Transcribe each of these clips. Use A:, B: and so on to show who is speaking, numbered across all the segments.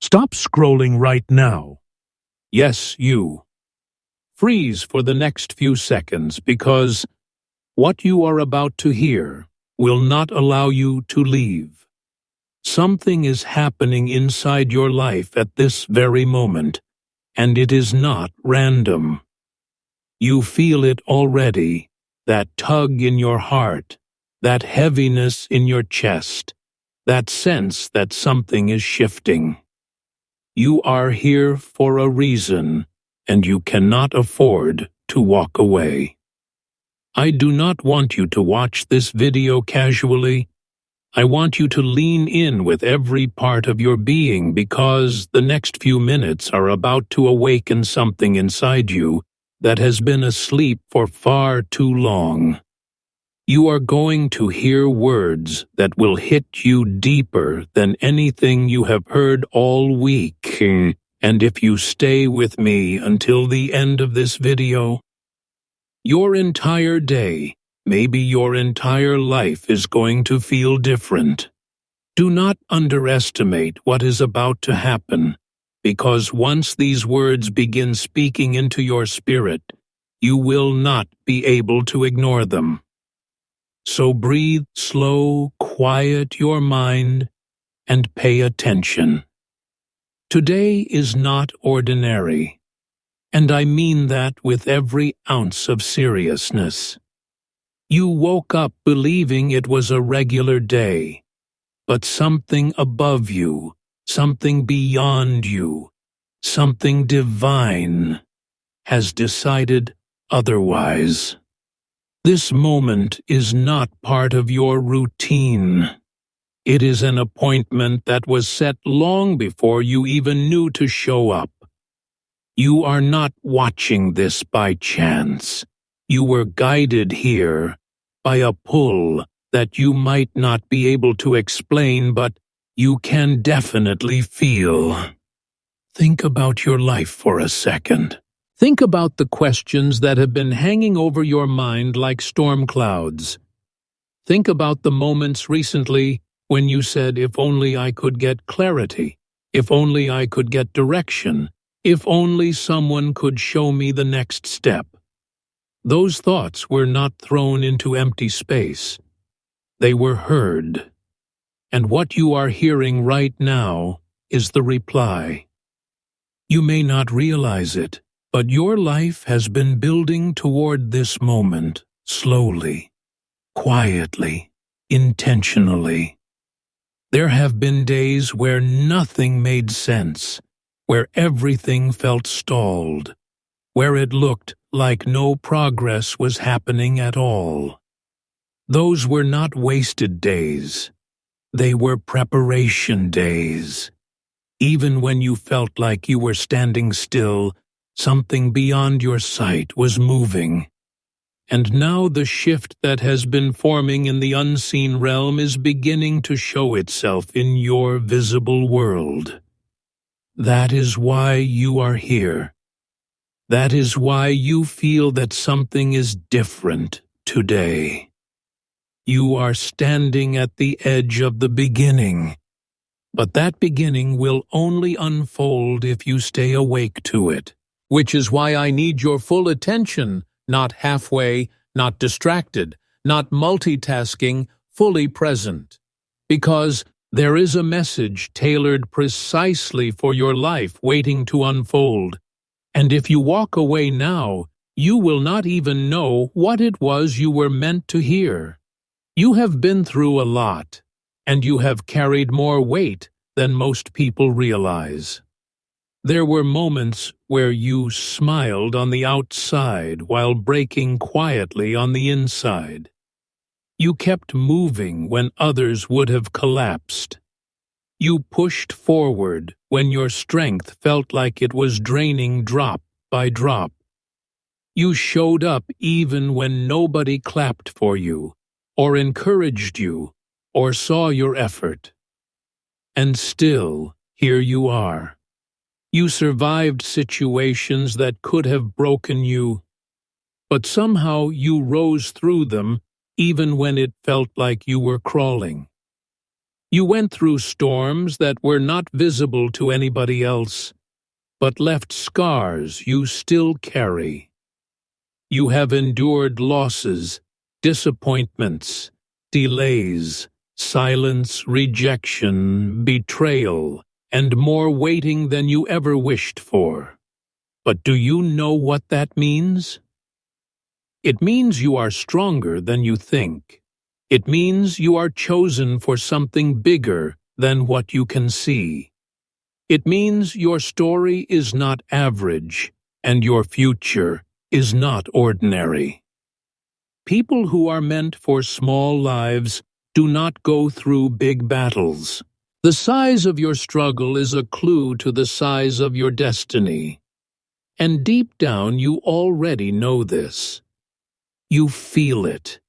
A: Stop scrolling right now. Yes, you. Freeze for the next few seconds because what you are about to hear will not allow you to leave. Something is happening inside your life at this very moment, and it is not random. You feel it already, that tug in your heart, that heaviness in your chest, that sense that something is shifting. You are here for a reason, and you cannot afford to walk away. I do not want you to watch this video casually. I want you to lean in with every part of your being because the next few minutes are about to awaken something inside you that has been asleep for far too long. You are going to hear words that will hit you deeper than anything you have heard all week, and if you stay with me until the end of this video, your entire day, maybe your entire life is going to feel different. Do not underestimate what is about to happen, because once these words begin speaking into your spirit, you will not be able to ignore them. So breathe slow, quiet your mind, and pay attention. Today is not ordinary, and I mean that with every ounce of seriousness. You woke up believing it was a regular day, but something above you, something beyond you, something divine, has decided otherwise. This moment is not part of your routine. It is an appointment that was set long before you even knew to show up. You are not watching this by chance. You were guided here by a pull that you might not be able to explain, but you can definitely feel. Think about your life for a second. Think about the questions that have been hanging over your mind like storm clouds. Think about the moments recently when you said, if only I could get clarity, if only I could get direction, if only someone could show me the next step. Those thoughts were not thrown into empty space. They were heard. And what you are hearing right now is the reply. You may not realize it, but your life has been building toward this moment, slowly, quietly, intentionally. There have been days where nothing made sense, where everything felt stalled, where it looked like no progress was happening at all. Those were not wasted days. They were preparation days. Even when you felt like you were standing still, something beyond your sight was moving. And now the shift that has been forming in the unseen realm is beginning to show itself in your visible world. That is why you are here. That is why you feel that something is different today. You are standing at the edge of the beginning, but that beginning will only unfold if you stay awake to it. Which is why I need your full attention, not halfway, not distracted, not multitasking, fully present. Because there is a message tailored precisely for your life waiting to unfold. And if you walk away now, you will not even know what it was you were meant to hear. You have been through a lot, and you have carried more weight than most people realize. There were moments where you smiled on the outside while breaking quietly on the inside. You kept moving when others would have collapsed. You pushed forward when your strength felt like it was draining drop by drop. You showed up even when nobody clapped for you, or encouraged you, or saw your effort. And still, here you are. You survived situations that could have broken you, but somehow you rose through them even when it felt like you were crawling. You went through storms that were not visible to anybody else, but left scars you still carry. You have endured losses, disappointments, delays, silence, rejection, betrayal, and more waiting than you ever wished for. But do you know what that means? It means you are stronger than you think. It means you are chosen for something bigger than what you can see. It means your story is not average, and your future is not ordinary. People who are meant for small lives do not go through big battles. The size of your struggle is a clue to the size of your destiny. And deep down you already know this. You feel it.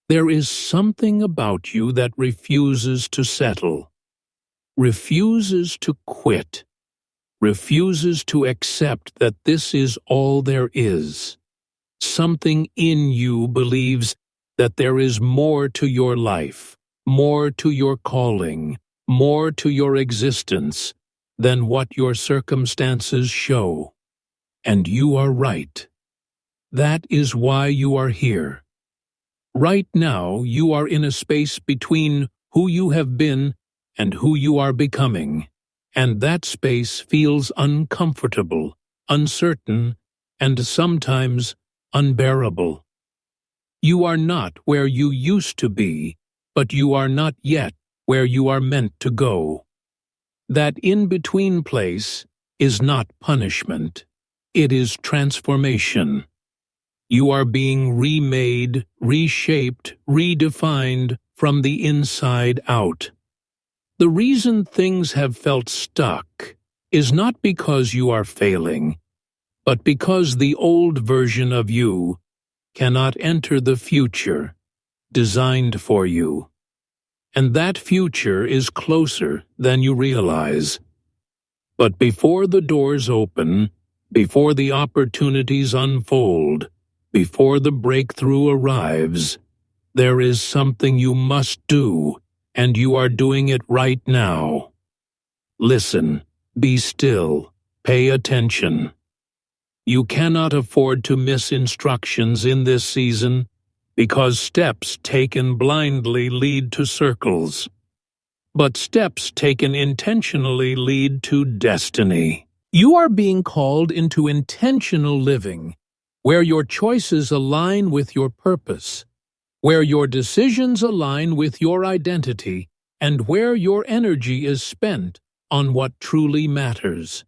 A: There is something about you that refuses to settle, refuses to quit, refuses to accept that this is all there is. Something in you believes that there is more to your life, more to your calling, more to your existence than what your circumstances show. And you are right. That is why you are here. Right now, you are in a space between who you have been and who you are becoming, and that space feels uncomfortable, uncertain, and sometimes unbearable. You are not where you used to be, but you are not yet where you are meant to go. That in-between place is not punishment. It is transformation. You are being remade, reshaped, redefined from the inside out. The reason things have felt stuck is not because you are failing, but because the old version of you cannot enter the future designed for you. And that future is closer than you realize. But before the doors open, before the opportunities unfold, before the breakthrough arrives, there is something you must do, and you are doing it right now. Listen, be still, pay attention. You cannot afford to miss instructions in this season, because steps taken blindly lead to circles. But steps taken intentionally lead to destiny. You are being called into intentional living, where your choices align with your purpose, where your decisions align with your identity, and where your energy is spent on what truly matters.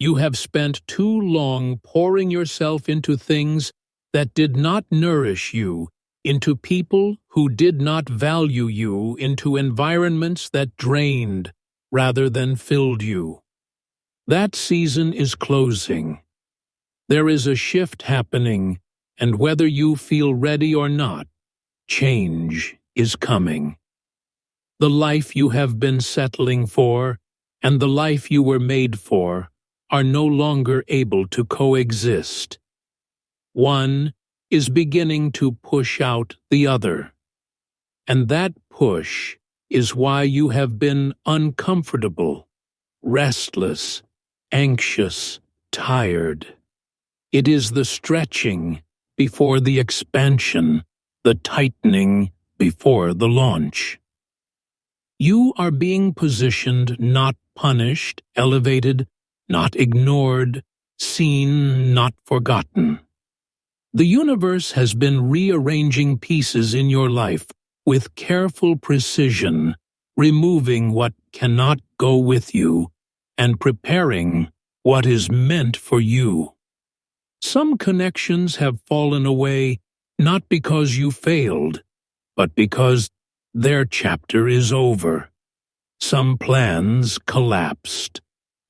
A: You have spent too long pouring yourself into things that did not nourish you, into people who did not value you, into environments that drained rather than filled you. That season is closing. There is a shift happening, and whether you feel ready or not, change is coming. The life you have been settling for and the life you were made for are no longer able to coexist. One is beginning to push out the other. And that push is why you have been uncomfortable, restless, anxious, tired. It is the stretching before the expansion, the tightening before the launch. You are being positioned, not punished, elevated, not ignored, seen, not forgotten. The universe has been rearranging pieces in your life with careful precision, removing what cannot go with you and preparing what is meant for you. Some connections have fallen away not because you failed, but because their chapter is over. Some plans collapsed,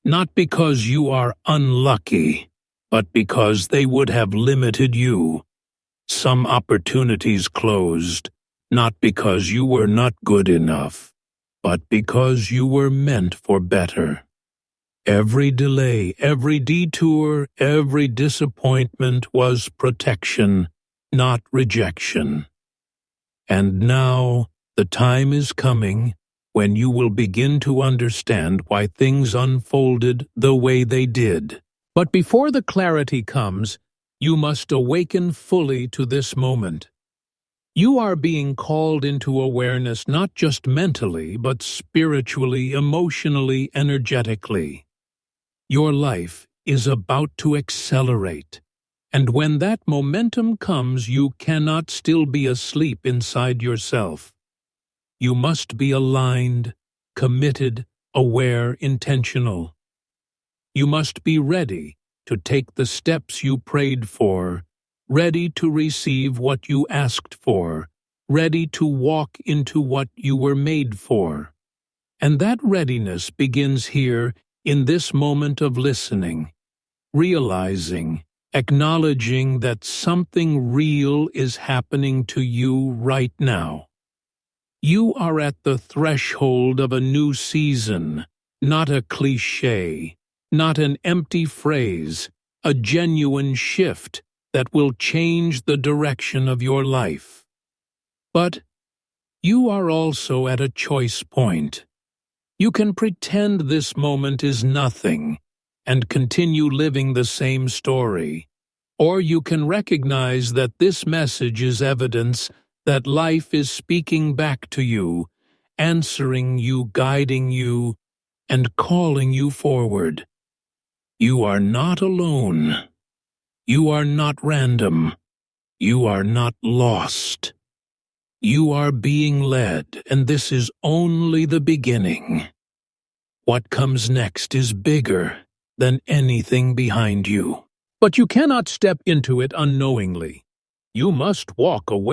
A: not because you are unlucky, but because they would have limited you. Some opportunities closed, not because you were not good enough, but because you were meant for better. Every delay, every detour, every disappointment was protection, not rejection. And now the time is coming when you will begin to understand why things unfolded the way they did. But before the clarity comes, you must awaken fully to this moment. You are being called into awareness not just mentally, but spiritually, emotionally, energetically. Your life is about to accelerate, and when that momentum comes, you cannot still be asleep inside yourself. You must be aligned, committed, aware, intentional. You must be ready to take the steps you prayed for, ready to receive what you asked for, ready to walk into what you were made for. And that readiness begins here in this moment of listening, realizing, acknowledging that something real is happening to you right now. You are at the threshold of a new season, not a cliché, not an empty phrase, a genuine shift that will change the direction of your life. But you are also at a choice point. You can pretend this moment is nothing and continue living the same story, or you can recognize that this message is evidence that life is speaking back to you, answering you, guiding you, and calling you forward. You are not alone. You are not random. You are not lost. You are being led, and this is only the beginning. What comes next is bigger than anything behind you. But you cannot step into it unknowingly. You must walk away